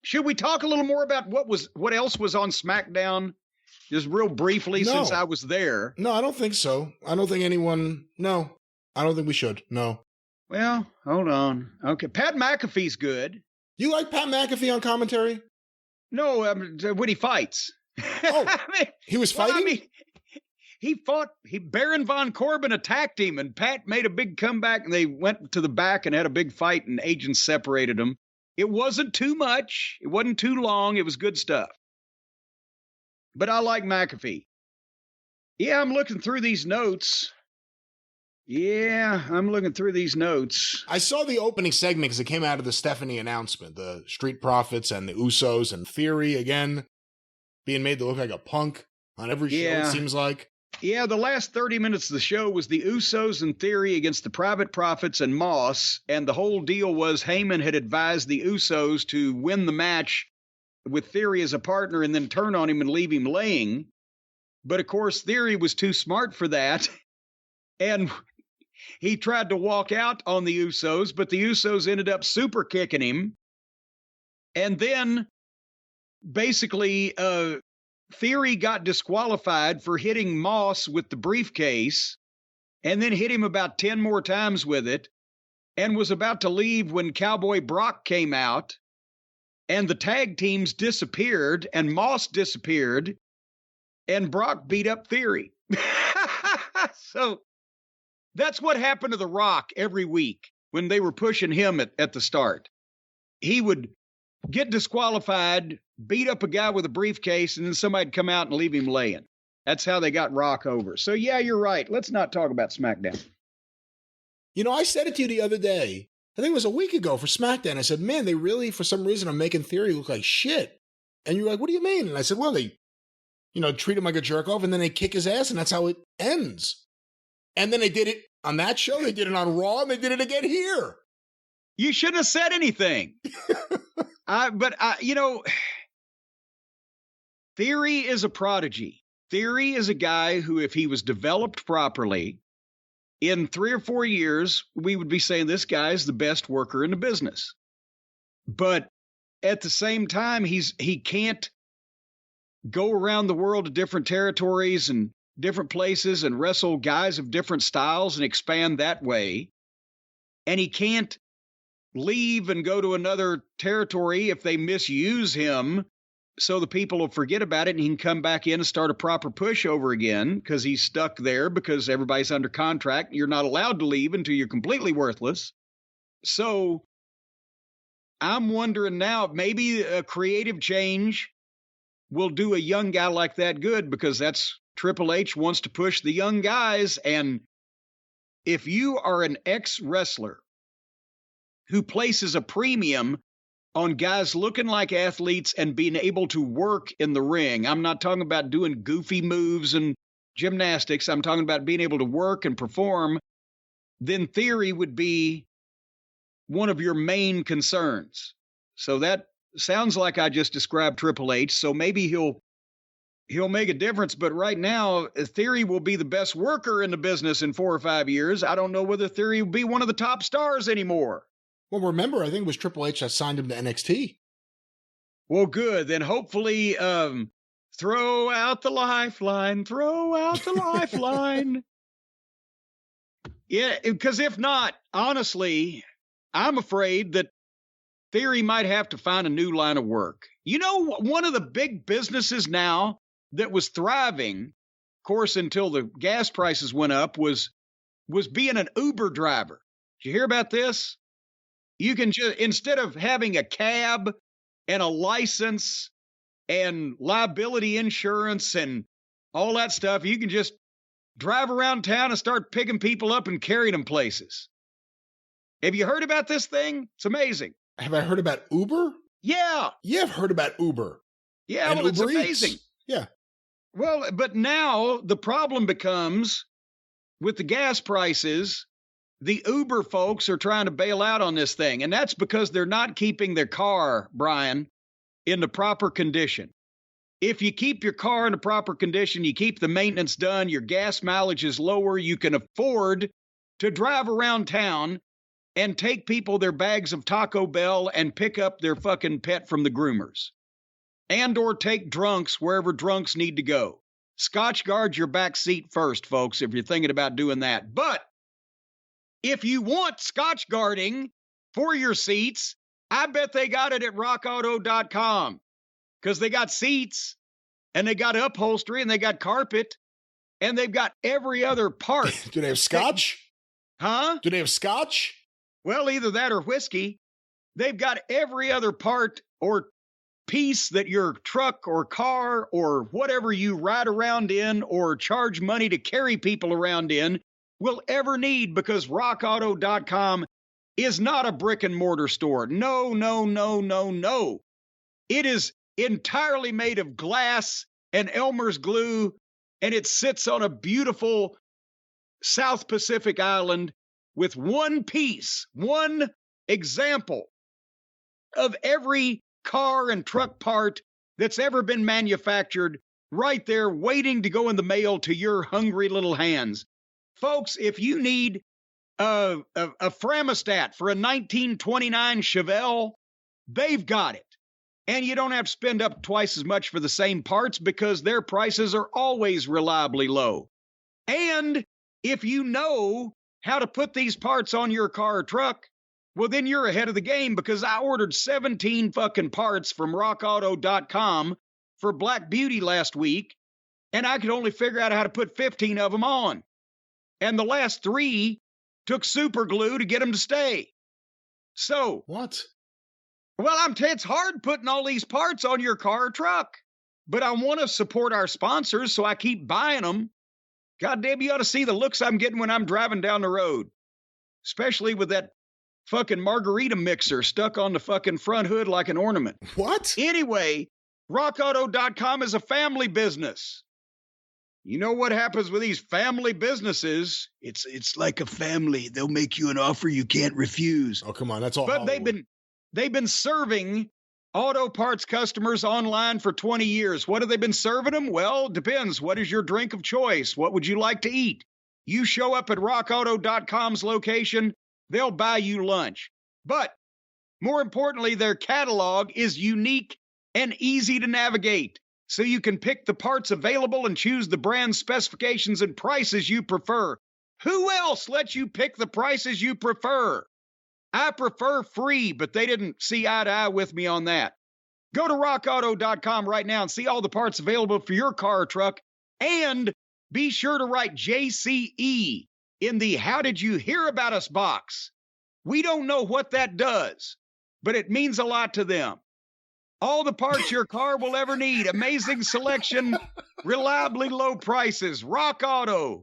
should we talk a little more about what else was on SmackDown? Just real briefly, since I was there. No, I don't think so. I don't think no, I don't think we should. No. Well, hold on. Okay, Pat McAfee's good. You like Pat McAfee on commentary? No, when he fights. Oh, he was fighting? He fought. Baron von Corbin attacked him, and Pat made a big comeback, and they went to the back and had a big fight, and agents separated them. It wasn't too much. It wasn't too long. It was good stuff. But I like McAfee. Yeah, I'm looking through these notes. I saw the opening segment because it came out of the Stephanie announcement. The Street Profits and the Usos and Theory, again, being made to look like a punk on every show, it seems like. Yeah, the last 30 minutes of the show was the Usos and Theory against the Private Profits and Moss, and the whole deal was Heyman had advised the Usos to win the match with Theory as a partner and then turn on him and leave him laying. But, of course, Theory was too smart for that, and he tried to walk out on the Usos, but the Usos ended up super kicking him. And then, basically, Theory got disqualified for hitting Moss with the briefcase and then hit him about 10 more times with it and was about to leave when Cowboy Brock came out and the tag teams disappeared and Moss disappeared and Brock beat up Theory. So that's what happened to The Rock every week when they were pushing him at the start. He would get disqualified, beat up a guy with a briefcase, and then somebody'd come out and leave him laying. That's how they got Rock over. So, yeah, you're right. Let's not talk about SmackDown. You know, I said it to you the other day. I think it was a week ago for SmackDown. I said, man, they really, for some reason, are making Theory look like shit. And you were like, what do you mean? And I said, well, they, treat him like a jerk-off, and then they kick his ass, and that's how it ends. And then they did it on that show, they did it on Raw, and they did it again here. You shouldn't have said anything. Theory is a prodigy. Theory is a guy who, if he was developed properly, in 3 or 4 years, we would be saying this guy is the best worker in the business. But at the same time, he can't go around the world to different territories and different places and wrestle guys of different styles and expand that way. And he can't leave and go to another territory if they misuse him, so the people will forget about it and he can come back in and start a proper push over again because he's stuck there because everybody's under contract. You're not allowed to leave until you're completely worthless. So I'm wondering now, maybe a creative change will do a young guy like that good, because that's Triple H wants to push the young guys. And if you are an ex-wrestler who places a premium on guys looking like athletes and being able to work in the ring, I'm not talking about doing goofy moves and gymnastics, I'm talking about being able to work and perform, then Theory would be one of your main concerns. So that sounds like I just described Triple H, so maybe he'll make a difference. But right now, Theory will be the best worker in the business in 4 or 5 years. I don't know whether Theory will be one of the top stars anymore. Well, remember, I think it was Triple H that signed him to NXT. Well, good. Then hopefully, throw out the lifeline. Throw out the lifeline. Yeah, because if not, honestly, I'm afraid that Theory might have to find a new line of work. You know, one of the big businesses now that was thriving, of course, until the gas prices went up, was being an Uber driver. Did you hear about this? You can just, instead of having a cab and a license and liability insurance and all that stuff, you can just drive around town and start picking people up and carrying them places. Have you heard about this thing? It's amazing. Have I heard about Uber? Yeah. Yeah, I've heard about Uber. Yeah, well, it's amazing. Yeah. Well, but now the problem becomes, with the gas prices, the Uber folks are trying to bail out on this thing. And that's because they're not keeping their car, Brian, in the proper condition. If you keep your car in the proper condition, you keep the maintenance done, your gas mileage is lower, you can afford to drive around town and take people their bags of Taco Bell and pick up their fucking pet from the groomers. And or take drunks wherever drunks need to go. Scotch guard your back seat first, folks, if you're thinking about doing that. But if you want Scotch guarding for your seats, I bet they got it at rockauto.com, because they got seats and they got upholstery and they got carpet and they've got every other part. Do they have scotch? Huh? Do they have scotch? Well, either that or whiskey. They've got every other part or piece that your truck or car or whatever you ride around in or charge money to carry people around in will ever need, because rockauto.com is not a brick and mortar store. No, no, no, no, no. It is entirely made of glass and Elmer's glue, and it sits on a beautiful South Pacific island with one piece, one example of every car and truck part that's ever been manufactured right there waiting to go in the mail to your hungry little hands. Folks, if you need a thermostat for a 1929 Chevelle, they've got it. And you don't have to spend up twice as much for the same parts, because their prices are always reliably low. And if you know how to put these parts on your car or truck, well, then you're ahead of the game, because I ordered 17 fucking parts from rockauto.com for Black Beauty last week, and I could only figure out how to put 15 of them on. And the last 3 took super glue to get them to stay. So, what? Well, it's hard putting all these parts on your car or truck, but I want to support our sponsors, so I keep buying them. God damn, you ought to see the looks I'm getting when I'm driving down the road, especially with that fucking margarita mixer stuck on the fucking front hood like an ornament. What? Anyway, rockauto.com is a family business. You know what happens with these family businesses? It's like a family. They'll make you an offer you can't refuse. Oh, come on. That's all. But Hollywood. they've been serving auto parts customers online for 20 years. What have they been serving them? Well, it depends. What is your drink of choice? What would you like to eat? You show up at rockauto.com's location, they'll buy you lunch. But more importantly, their catalog is unique and easy to navigate, so you can pick the parts available and choose the brand specifications and prices you prefer. Who else lets you pick the prices you prefer? I prefer free, but they didn't see eye to eye with me on that. Go to rockauto.com right now and see all the parts available for your car or truck, and be sure to write JCE in the How Did You Hear About Us box. We don't know what that does, but it means a lot to them. All the parts your car will ever need. Amazing selection, reliably low prices. rockauto.com.